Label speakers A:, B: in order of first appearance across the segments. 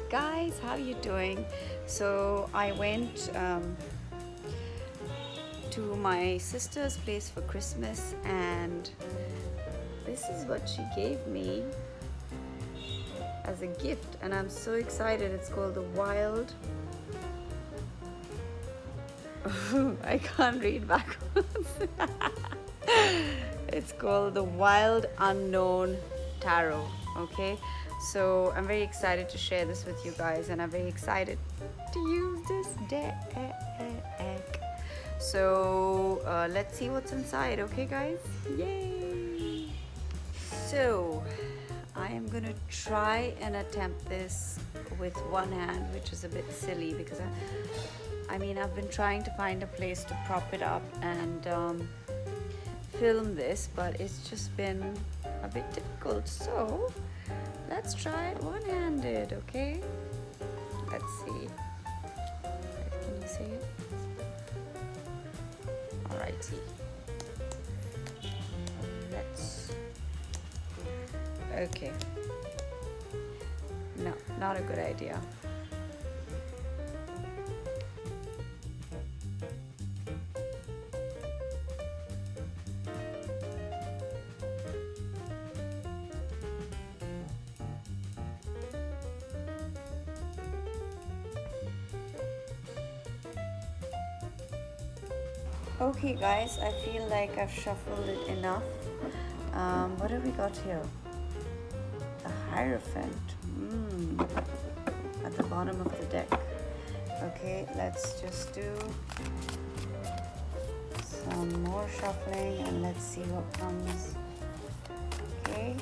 A: guys, how you doing? So I went to my sister's place for Christmas, and this is what she gave me as a gift, and I'm so excited. It's called the Wild I can't read backwards. It's called the Wild Unknown Tarot. Okay, so I'm very excited to share this with you guys, and I'm very excited to use this deck. So let's see what's inside. Okay, guys, yay! So I am gonna try and attempt this with one hand, which is a bit silly because I mean, I've been trying to find a place to prop it up and film this, but it's just been a bit difficult. So let's try it one-handed, okay? Let's see. Can you see it? Alrighty. Let's. Okay. No, not a good idea. Okay guys, I feel like I've shuffled it enough. What have we got here? The Hierophant at the bottom of the deck. Okay, let's just do some more shuffling and let's see what comes. Okay,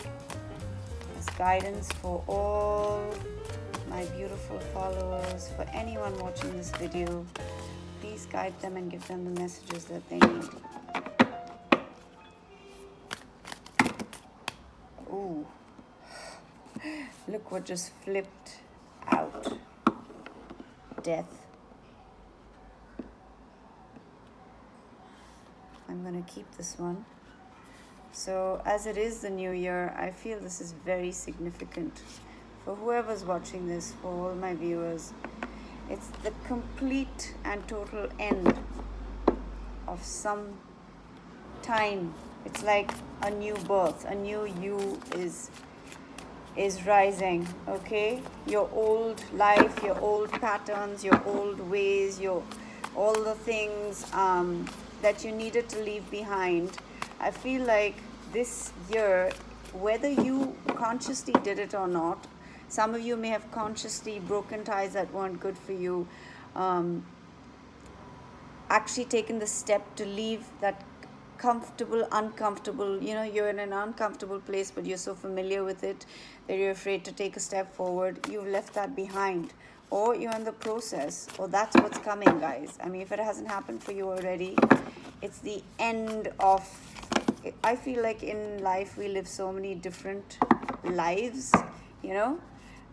A: as guidance for all my beautiful followers, for anyone watching this video. Please guide them and give them the messages that they need. Ooh, look what just flipped out. Death. I'm gonna keep this one. So as it is the new year, I feel this is very significant for whoever's watching this, for all my viewers. It's the complete and total end of some time. It's like a new birth, a new you is rising, okay? Your old life, your old patterns, your old ways, all the things that you needed to leave behind. I feel like this year, whether you consciously did it or not, some of you may have consciously broken ties that weren't good for you, actually taken the step to leave that uncomfortable, you're in an uncomfortable place, but you're so familiar with it that you're afraid to take a step forward. You've left that behind, or you're in the process, or that's what's coming, guys. I mean, if it hasn't happened for you already, it's the end of, I feel like in life we live so many different lives,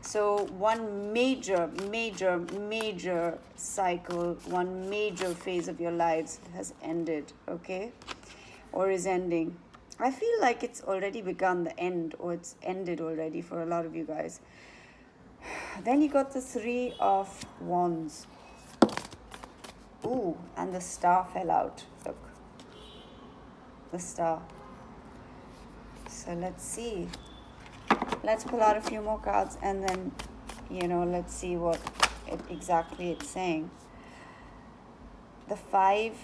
A: So one major cycle, one major phase of your lives has ended, okay? Or is ending. I feel like it's already begun the end, or it's ended already for a lot of you guys. Then you got the Three of Wands. Ooh, and the Star fell out. Look. The Star. So let's see. Let's pull out a few more cards and then, let's see what exactly it's saying. The Five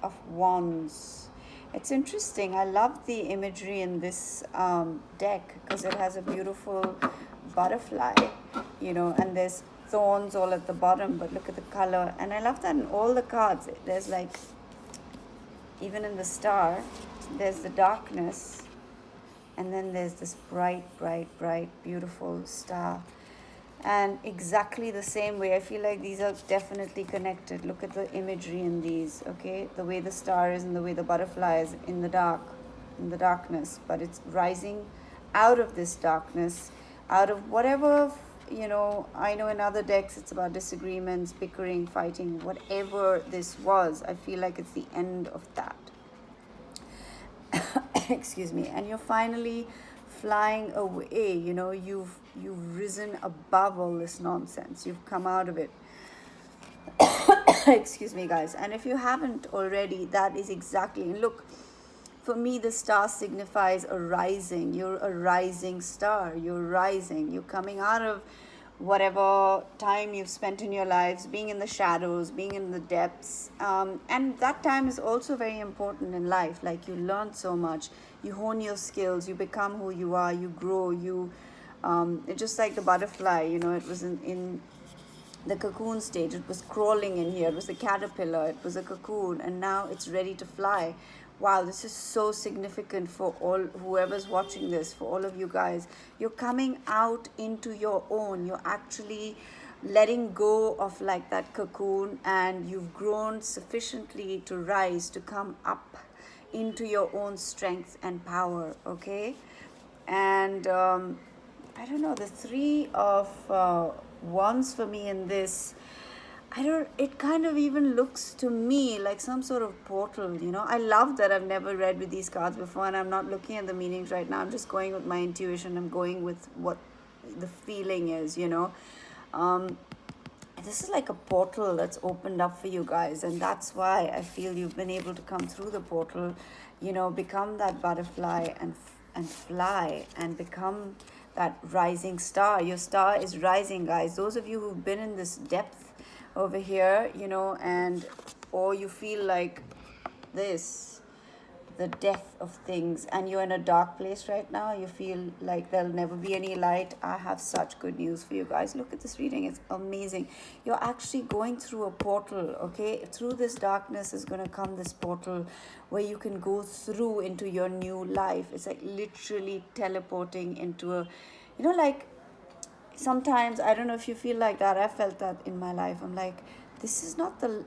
A: of Wands. It's interesting. I love the imagery in this deck because it has a beautiful butterfly, and there's thorns all at the bottom, but look at the color. And I love that in all the cards. There's like, even in the Star, there's the darkness. And then there's this bright, beautiful star. And exactly the same way, I feel like these are definitely connected. Look at the imagery in these, okay? The way the star is and the way the butterfly is in the darkness. But it's rising out of this darkness, out of whatever, I know in other decks it's about disagreements, bickering, fighting, whatever this was. I feel like it's the end of that. Excuse me. And you're finally flying away. You've you've risen above all this nonsense. You've come out of it. Excuse me, guys. And if you haven't already, that is exactly, and look, for me, the star signifies a rising. You're a rising star. You're rising. You're coming out of whatever time you've spent in your lives, being in the shadows, being in the depths. And that time is also very important in life. Like, you learn so much. You hone your skills. You become who you are. You grow. It's just like the butterfly, it was in the cocoon stage. It was crawling in here. It was a caterpillar. It was a cocoon. And now it's ready to fly. Wow, this is so significant for all whoever's watching this, for all of you guys. You're coming out into your own. You're actually letting go of like that cocoon, and you've grown sufficiently to rise, to come up into your own strength and power, okay? And I don't know, the three of wands for me in this, it kind of even looks to me like some sort of portal, I love that I've never read with these cards before, and I'm not looking at the meanings right now. I'm just going with my intuition. I'm going with what the feeling is, this is like a portal that's opened up for you guys, and that's why I feel you've been able to come through the portal, become that butterfly and fly and become that rising star. Your star is rising, guys. Those of you who've been in this depth over here, or you feel like this, the death of things, and you're in a dark place right now, you feel like there'll never be any light, I have such good news for you guys. Look at this reading. It's amazing. You're actually going through a portal, okay? Through this darkness is going to come this portal where you can go through into your new life. It's like literally teleporting into a, like, sometimes, I don't know if you feel like that. I felt that in my life. I'm like, this is not the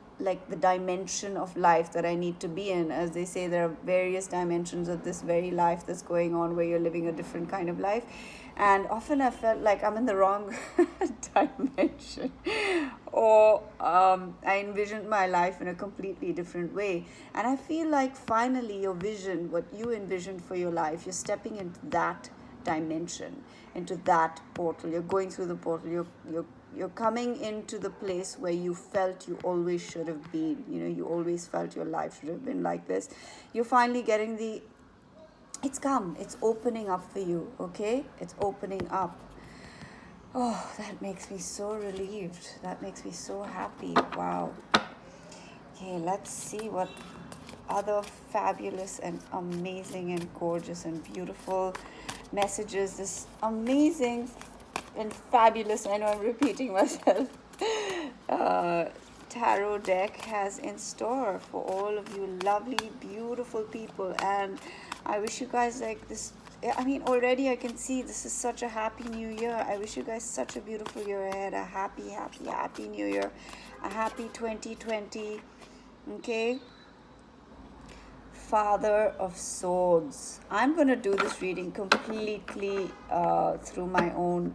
A: dimension of life that I need to be in. As they say, there are various dimensions of this very life that's going on, where you're living a different kind of life. And often I felt like I'm in the wrong dimension, or I envisioned my life in a completely different way. And I feel like finally your vision, what you envisioned for your life, you're stepping into that dimension, into that portal. You're going through the portal. You're coming into the place where you felt you always should have been. You always felt your life should have been like this. You're finally getting it's opening up for you, okay? It's opening up. Oh, that makes me so relieved. That makes me so happy. Wow. Okay, let's see what other fabulous and amazing and gorgeous and beautiful messages this amazing and fabulous, I know I'm repeating myself, tarot deck has in store for all of you lovely, beautiful people. And I wish you guys like this. I mean, already I can see this is such a happy new year. I wish you guys such a beautiful year ahead. A happy, happy, happy new year. A happy 2020. Okay. Father of Swords. I'm going to do this reading completely through my own,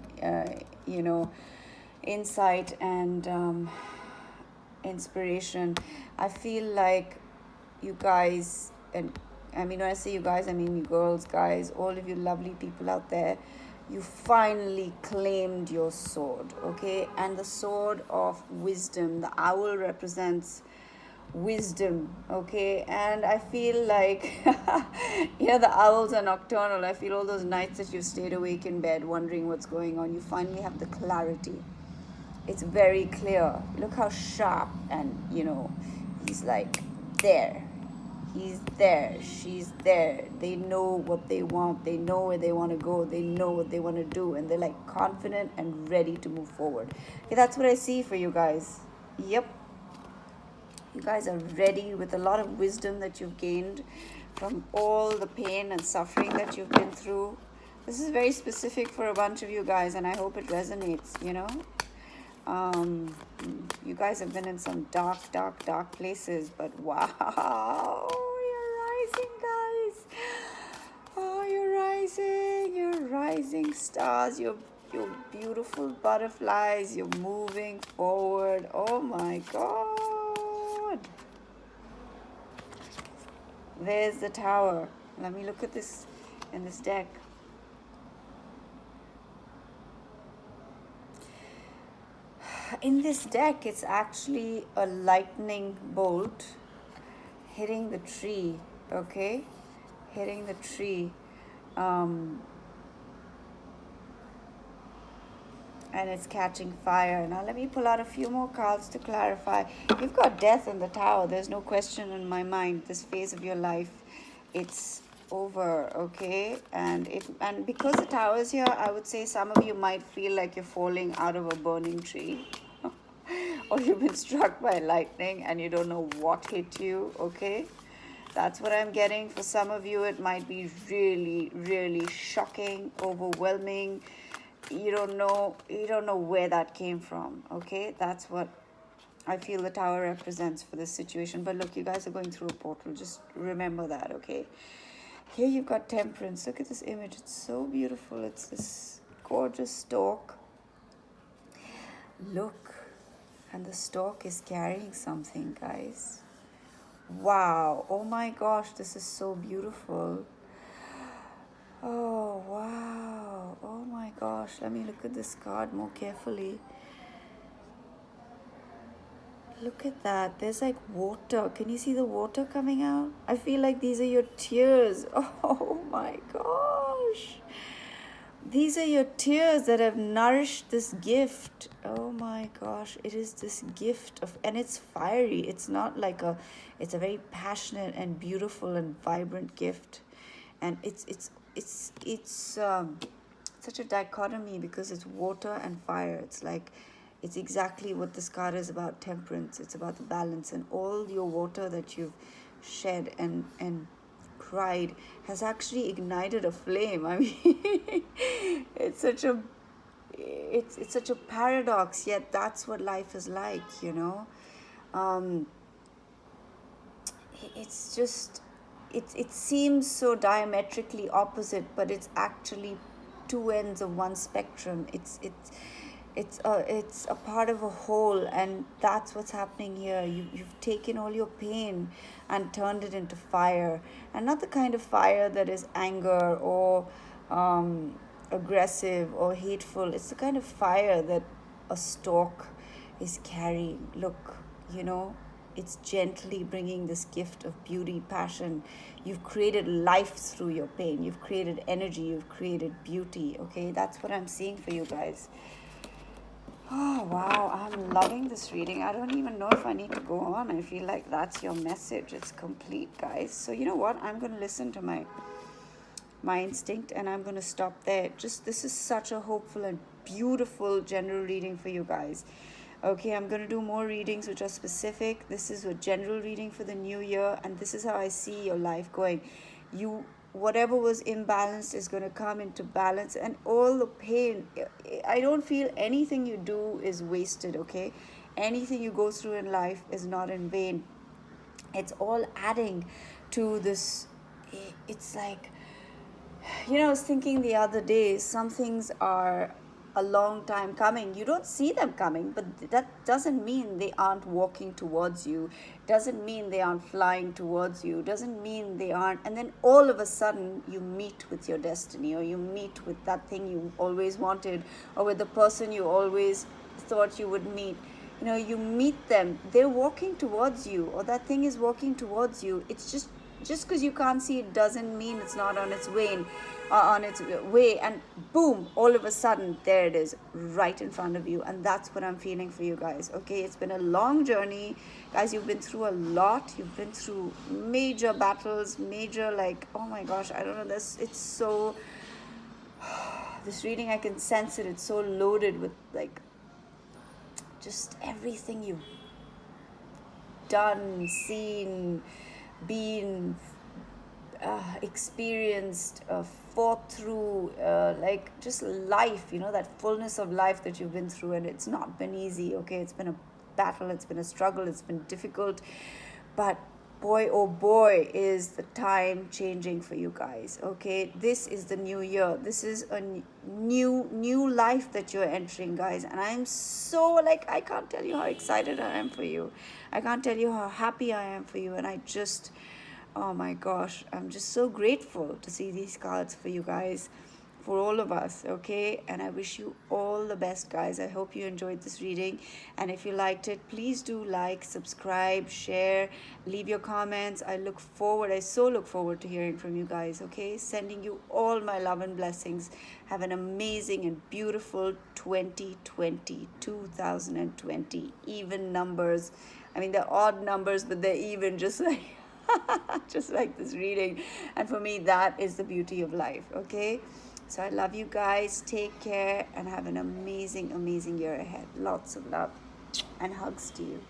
A: insight and inspiration. I feel like you guys, and I mean, when I say you guys, I mean you girls, guys, all of you lovely people out there, you finally claimed your sword, okay? And the sword of wisdom. The owl represents wisdom, okay? And I feel like the owls are nocturnal. I feel all those nights that you've stayed awake in bed wondering what's going on, you finally have the clarity. It's very clear. Look how sharp, and he's like there, he's there, she's there. They know what they want, they know where they want to go, they know what they want to do, and they're like confident and ready to move forward. Okay, that's what I see for you guys. Yep. You guys are ready with a lot of wisdom that you've gained from all the pain and suffering that you've been through. This is very specific for a bunch of you guys, and I hope it resonates, You guys have been in some dark, dark, dark places, but wow, you're rising, guys. Oh, you're rising stars. You're beautiful butterflies. You're moving forward. Oh my God. There's the tower. Let me look at this in this deck. In this deck, it's actually a lightning bolt hitting the tree, okay? Hitting the tree. Um, and it's catching fire. Now let me pull out a few more cards to clarify. You've got death in the tower. There's no question in my mind. This phase of your life, it's over, okay? And because the tower is here, I would say some of you might feel like you're falling out of a burning tree. Or you've been struck by lightning and you don't know what hit you, okay? That's what I'm getting. For some of you, it might be really, really shocking, overwhelming. You don't know where that came from, okay? That's what I feel the tower represents for this situation. But look, you guys are going through a portal. Just remember that, okay? Here you've got temperance. Look at this image. It's so beautiful. It's this gorgeous stork. Look, and the stork is carrying something, guys. Wow. Oh my gosh, this is so beautiful. Oh, wow. Oh my gosh. Let me look at this card more carefully. Look at that. There's like water. Can you see the water coming out? I feel like these are your tears. Oh my gosh. These are your tears that have nourished this gift. Oh my gosh. It is this gift of, and it's fiery. It's not like it's a very passionate and beautiful and vibrant gift. And it's such a dichotomy because it's water and fire. It's like, it's exactly what this card is about, temperance. It's about the balance, and all your water that you've shed and cried has actually ignited a flame. I mean, it's such a paradox, yet that's what life is like, you know. It's just, it seems so diametrically opposite, but it's actually two ends of one spectrum. It's a part of a whole, and that's what's happening here. You've taken all your pain and turned it into fire, and not the kind of fire that is anger or aggressive or hateful. It's the kind of fire that a stork is carrying. Look, you know, it's gently bringing this gift of beauty, passion. You've created life through your pain. You've created energy. You've created beauty. Okay, that's what I'm seeing for you guys. Oh, wow. I'm loving this reading. I don't even know if I need to go on. I feel like that's your message. It's complete, guys. So you know what? I'm going to listen to my instinct, and I'm going to stop there. Just, this is such a hopeful and beautiful general reading for you guys. Okay, I'm going to do more readings which are specific. This is a general reading for the new year, and this is how I see your life going. Whatever was imbalanced is going to come into balance, and all the pain, I don't feel anything you do is wasted, okay? Anything you go through in life is not in vain. It's all adding to this. It's like, you know, I was thinking the other day, some things are a long time coming. You don't see them coming, but that doesn't mean they aren't walking towards you. Doesn't mean they aren't flying towards you. Doesn't mean they aren't. And then all of a sudden you meet with your destiny, or you meet with that thing you always wanted, or with the person you always thought you would meet. You know, you meet them. They're walking towards you, or that thing is walking towards you. It's just because you can't see it doesn't mean it's not on its way, and boom, all of a sudden there it is right in front of you. And that's what I'm feeling for you guys. Okay, it's been a long journey, guys. You've been through a lot. You've been through major battles, major, like, oh my gosh, I don't know, this, it's so, this reading, I can sense it. It's so loaded with like just everything you've done, seen, been, experienced, fought through, like just life, you know, that fullness of life that you've been through. And it's not been easy, okay? It's been a battle, it's been a struggle, it's been difficult, but boy, oh boy, is the time changing for you guys. Okay, this is the new year. This is a new life that you're entering, guys. And I'm so, like, I can't tell you how excited I am for you. I can't tell you how happy I am for you. And I just, oh my gosh, I'm just so grateful to see these cards for you guys, for all of us, okay? And I wish you all the best, guys. I hope you enjoyed this reading. And if you liked it, please do like, subscribe, share, leave your comments. I so look forward to hearing from you guys, okay? Sending you all my love and blessings. Have an amazing and beautiful 2020. Even numbers. I mean, they're odd numbers, but they're even, just like just like this reading. And for me, that is the beauty of life, okay? So I love you guys. Take care and have an amazing year ahead. Lots of love and hugs to you.